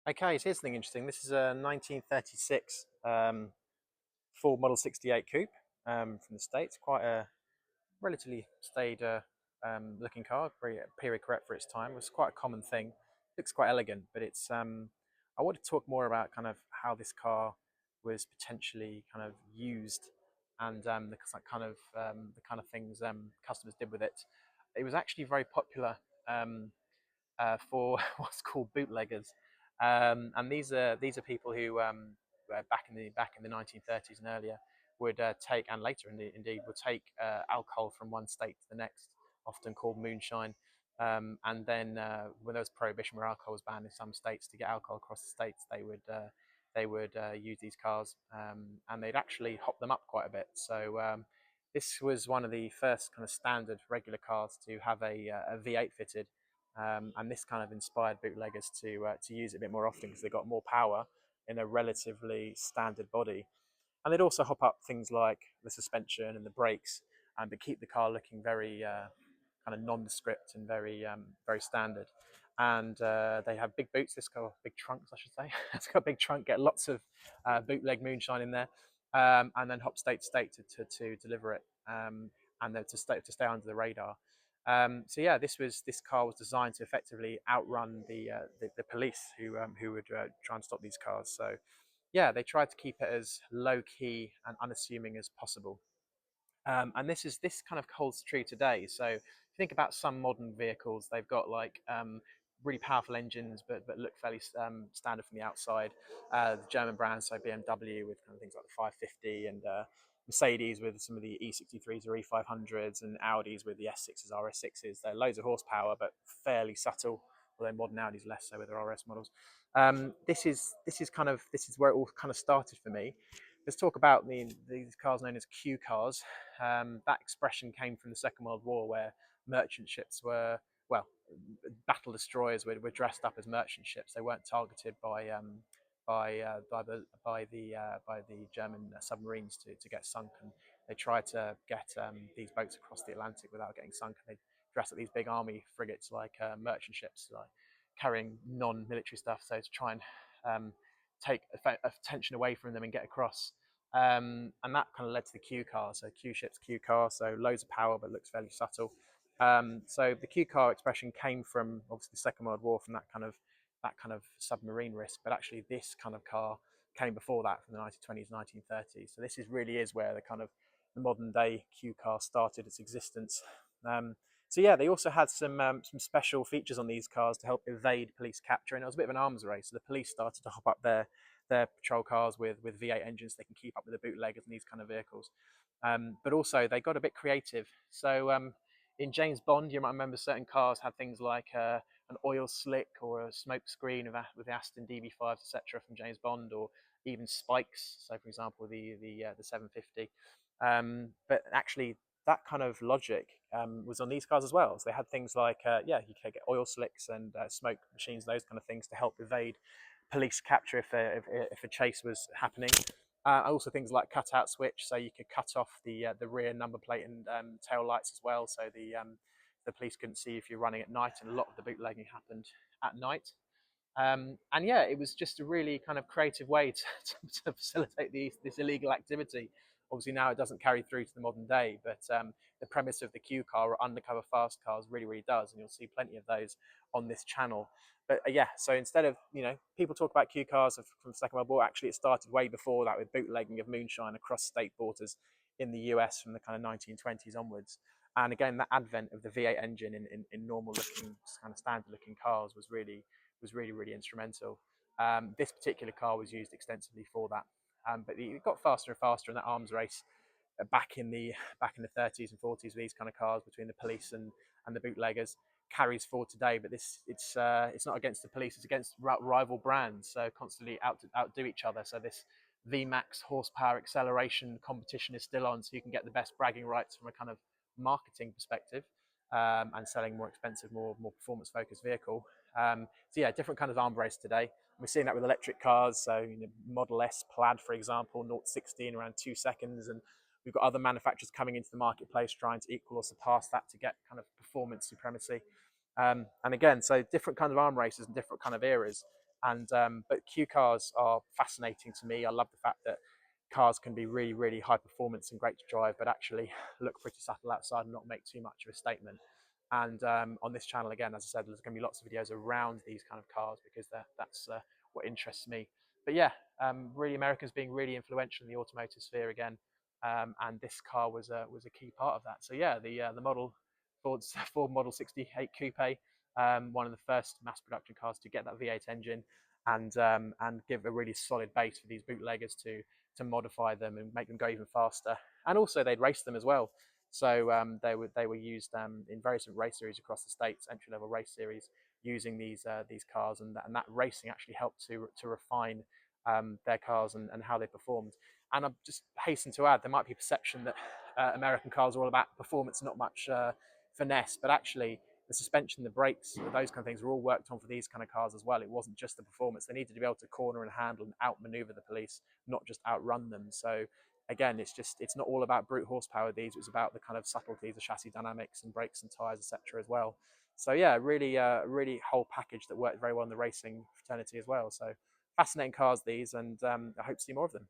Okay, so here's something interesting. This is a 1936 Ford Model 68 Coupe from the States. Quite a relatively staid looking car, very period correct for its time. It was quite a common thing. Looks quite elegant, but it's. I want to talk more about kind of how this car was potentially kind of used and the kind of things customers did with it. It was actually very popular um, for what's called bootleggers, and these are people who back in the 1930s and earlier would take, and later indeed would take alcohol from one state to the next, often called moonshine. And then when there was prohibition where alcohol was banned in some states, to get alcohol across the states, they would use these cars, and they'd actually hop them up quite a bit. So this was one of the first kind of standard regular cars to have a V8 fitted, and this kind of inspired bootleggers to use it a bit more often because they got more power in a relatively standard body. And they'd also hop up things like the suspension and the brakes, but keep the car looking very kind of nondescript and very standard. And they have big boots. This car, big trunks, I should say. It's got a big trunk. Get lots of bootleg moonshine in there, and then hop state to state to deliver it, and then to stay under the radar. So yeah, this car was designed to effectively outrun the police who would try and stop these cars. So yeah, they tried to keep it as low key and unassuming as possible. And this kind of holds true today. So if you think about some modern vehicles, they've got like really powerful engines, but look fairly standard from the outside. The German brands, so BMW with kind of things like the 550, and Mercedes with some of the E63s or E500s, and Audis with the S6s, RS6s. They're loads of horsepower, but fairly subtle. Although modern Audis less so with their RS models. This is where it all kind of started for me. Let's talk about these cars known as Q cars. That expression came from the Second World War, where merchant ships were, well, battle destroyers were dressed up as merchant ships. They weren't targeted by the German submarines to get sunk, and they tried to get these boats across the Atlantic without getting sunk. And they dressed up these big army frigates like merchant ships, like carrying non-military stuff, so to try and take attention away from them and get across. And that kind of led to the Q car. So Q ships, Q car, so loads of power but looks fairly subtle. So the Q car expression came from obviously the Second World War, from that kind of submarine risk. But actually, this kind of car came before that, from the 1920s, 1930s. So really is where the modern day Q car started its existence. So yeah, they also had some special features on these cars to help evade police capture, and it was a bit of an arms race. So the police started to hop up their patrol cars with V8 engines so they can keep up with the bootleggers and these kind of vehicles. But also they got a bit creative. So in James Bond, you might remember certain cars had things like an oil slick or a smoke screen with the Aston DB5s, etc., from James Bond, or even spikes. So, for example, the 750. But actually, that kind of logic was on these cars as well. So they had things like, you could get oil slicks and smoke machines, those kind of things to help evade police capture if a chase was happening. Also things like cutout switch, so you could cut off the rear number plate and tail lights as well, so the police couldn't see if you're running at night. And a lot of the bootlegging happened at night. And yeah, it was just a really kind of creative way to facilitate this illegal activity. Obviously, now it doesn't carry through to the modern day, but the premise of the Q car or undercover fast cars really does, and you'll see plenty of those on this channel. But yeah, so instead of, people talk about Q cars from the Second World War, actually it started way before that with bootlegging of moonshine across state borders in the US from the kind of 1920s onwards. And again, that advent of the V8 engine in normal looking, kind of standard looking cars was really instrumental. This particular car was used extensively for that, but it got faster and faster in that arms race back in the 30s and 40s with these kind of cars between the police and the bootleggers. Carries forward today, but it's not against the police; it's against rival brands. So constantly outdo each other. So this VMAX horsepower acceleration competition is still on, so you can get the best bragging rights from a kind of marketing perspective, and selling more expensive, more performance focused vehicle. So yeah, different kind of arms race today. We're seeing that with electric cars. So Model S Plaid, for example, 0 to 60 in around 2 seconds, and we've got other manufacturers coming into the marketplace trying to equal or surpass that to get kind of performance supremacy. And again, so different kinds of arm races and different kind of eras. And but Q cars are fascinating to me. I love the fact that cars can be really, really high performance and great to drive, but actually look pretty subtle outside and not make too much of a statement. And on this channel, again, as I said, there's going to be lots of videos around these kind of cars because that's what interests me. But yeah, really, Americans being really influential in the automotive sphere again, and this car was a key part of that. So yeah, the model Ford Model 68 Coupe, one of the first mass production cars to get that V8 engine, and give a really solid base for these bootleggers to modify them and make them go even faster. And also they'd race them as well. So they were used in various different race series across the states, entry level race series, using these cars, and that racing actually helped to refine their cars and how they performed. And I just hasten to add, there might be a perception that American cars are all about performance, not much finesse, but actually the suspension, the brakes, those kind of things were all worked on for these kind of cars as well. It wasn't just the performance; they needed to be able to corner and handle and outmaneuver the police, not just outrun them. So again, it's not all about brute horsepower. These, it was about the kind of subtleties of chassis dynamics and brakes and tires, etc. as well. So yeah, really whole package that worked very well in the racing fraternity as well. So fascinating cars these, and I hope to see more of them.